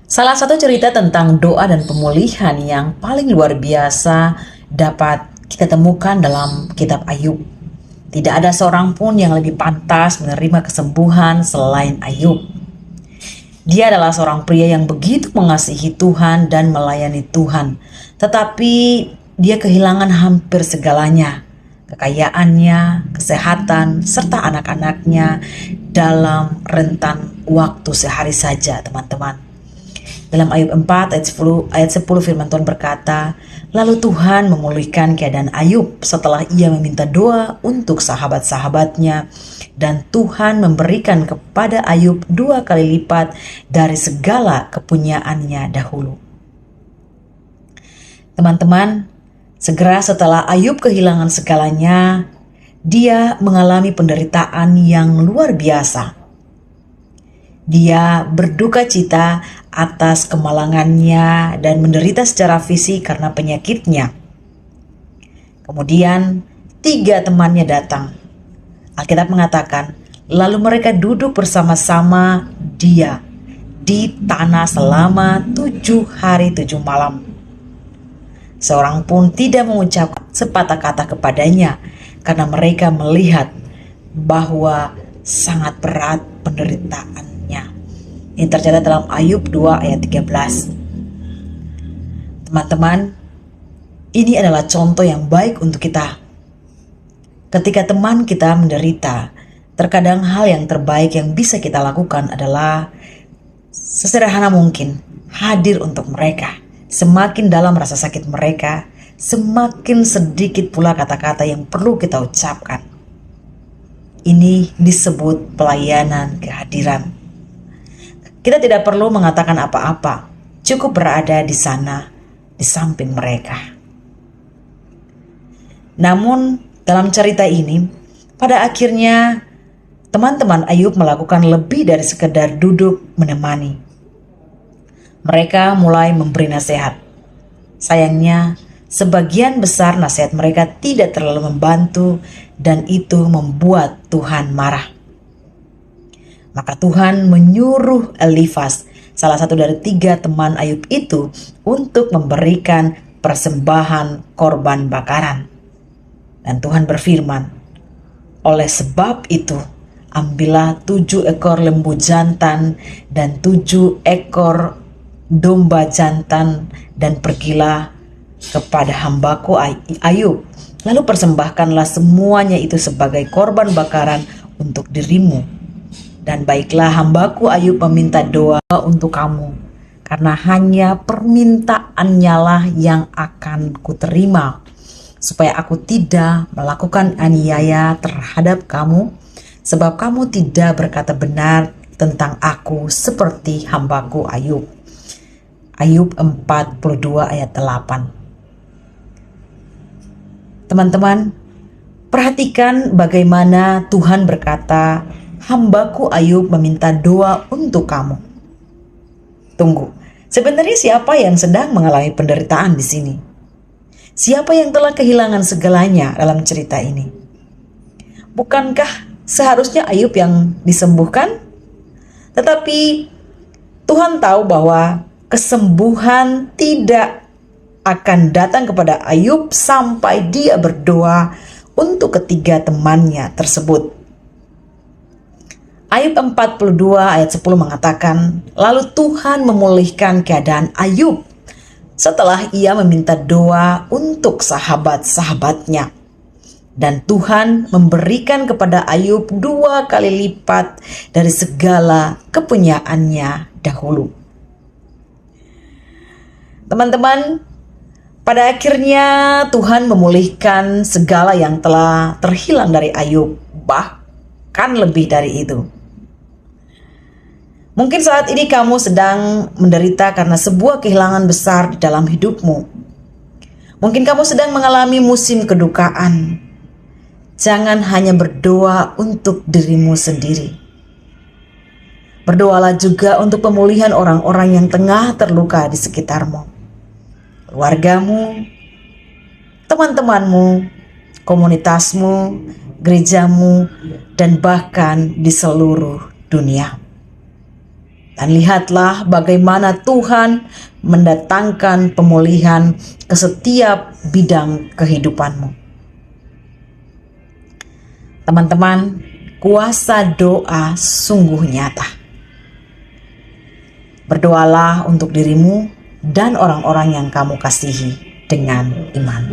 Salah satu cerita tentang doa dan pemulihan yang paling luar biasa dapat kita temukan dalam kitab Ayub. Tidak ada seorang pun yang lebih pantas menerima kesembuhan selain Ayub. Dia adalah seorang pria yang begitu mengasihi Tuhan dan melayani Tuhan. Tetapi dia kehilangan hampir segalanya. Kekayaannya, kesehatan, serta anak-anaknya dalam rentan waktu sehari saja, teman-teman. Dalam Ayub 4 ayat 10 firman Tuhan berkata, lalu Tuhan memulihkan keadaan Ayub setelah ia meminta doa untuk sahabat-sahabatnya, dan Tuhan memberikan kepada Ayub 2 kali lipat dari segala kepunyaannya dahulu. Teman-teman, segera setelah Ayub kehilangan segalanya, dia mengalami penderitaan yang luar biasa. Dia berduka cita atas kemalangannya dan menderita secara fisik karena penyakitnya. Kemudian 3 temannya datang. Alkitab mengatakan, lalu mereka duduk bersama-sama dia di tanah selama 7 hari 7 malam. Seorang pun tidak mengucapkan sepatah kata kepadanya karena mereka melihat bahwa sangat berat penderitaannya. Ini tercatat dalam Ayub 2 ayat 13. Teman-teman, ini adalah contoh yang baik untuk kita. Ketika teman kita menderita, terkadang hal yang terbaik yang bisa kita lakukan adalah sesederhana mungkin hadir untuk mereka. Semakin dalam rasa sakit mereka, semakin sedikit pula kata-kata yang perlu kita ucapkan. Ini disebut pelayanan kehadiran. Kita tidak perlu mengatakan apa-apa, cukup berada di sana, di samping mereka. Namun, dalam cerita ini, pada akhirnya teman-teman Ayub melakukan lebih dari sekedar duduk menemani. Mereka mulai memberi nasihat. Sayangnya, sebagian besar nasihat mereka tidak terlalu membantu dan itu membuat Tuhan marah. Maka Tuhan menyuruh Elifas, salah satu dari 3 teman Ayub itu, untuk memberikan persembahan korban bakaran. Dan Tuhan berfirman, oleh sebab itu, ambillah 7 ekor lembu jantan dan 7 ekor domba jantan dan pergilah kepada hambaku Ayub. Lalu persembahkanlah semuanya itu sebagai korban bakaran untuk dirimu. Dan baiklah hambaku Ayub meminta doa untuk kamu, karena hanya permintaannya lah yang akan kuterima, supaya aku tidak melakukan aniaya terhadap kamu, sebab kamu tidak berkata benar tentang aku seperti hambaku Ayub. Ayub 42 ayat 8. Teman-teman, perhatikan bagaimana Tuhan berkata, hambaku Ayub meminta doa untuk kamu. Tunggu, sebenarnya siapa yang sedang mengalami penderitaan di sini? Siapa yang telah kehilangan segalanya dalam cerita ini? Bukankah seharusnya Ayub yang disembuhkan? Tetapi Tuhan tahu bahwa kesembuhan tidak akan datang kepada Ayub sampai dia berdoa untuk ketiga temannya tersebut. Ayub 42 ayat 10 mengatakan, lalu Tuhan memulihkan keadaan Ayub setelah ia meminta doa untuk sahabat-sahabatnya. Dan Tuhan memberikan kepada Ayub 2 kali lipat dari segala kepunyaannya dahulu. Teman-teman, pada akhirnya Tuhan memulihkan segala yang telah terhilang dari Ayub, bahkan lebih dari itu. Mungkin saat ini kamu sedang menderita karena sebuah kehilangan besar di dalam hidupmu. Mungkin kamu sedang mengalami musim kedukaan. Jangan hanya berdoa untuk dirimu sendiri. Berdoalah juga untuk pemulihan orang-orang yang tengah terluka di sekitarmu. Keluargamu, teman-temanmu, komunitasmu, gerejamu, dan bahkan di seluruh dunia. Dan lihatlah bagaimana Tuhan mendatangkan pemulihan ke setiap bidang kehidupanmu. Teman-teman, kuasa doa sungguh nyata. Berdoalah untuk dirimu dan orang-orang yang kamu kasihi dengan iman.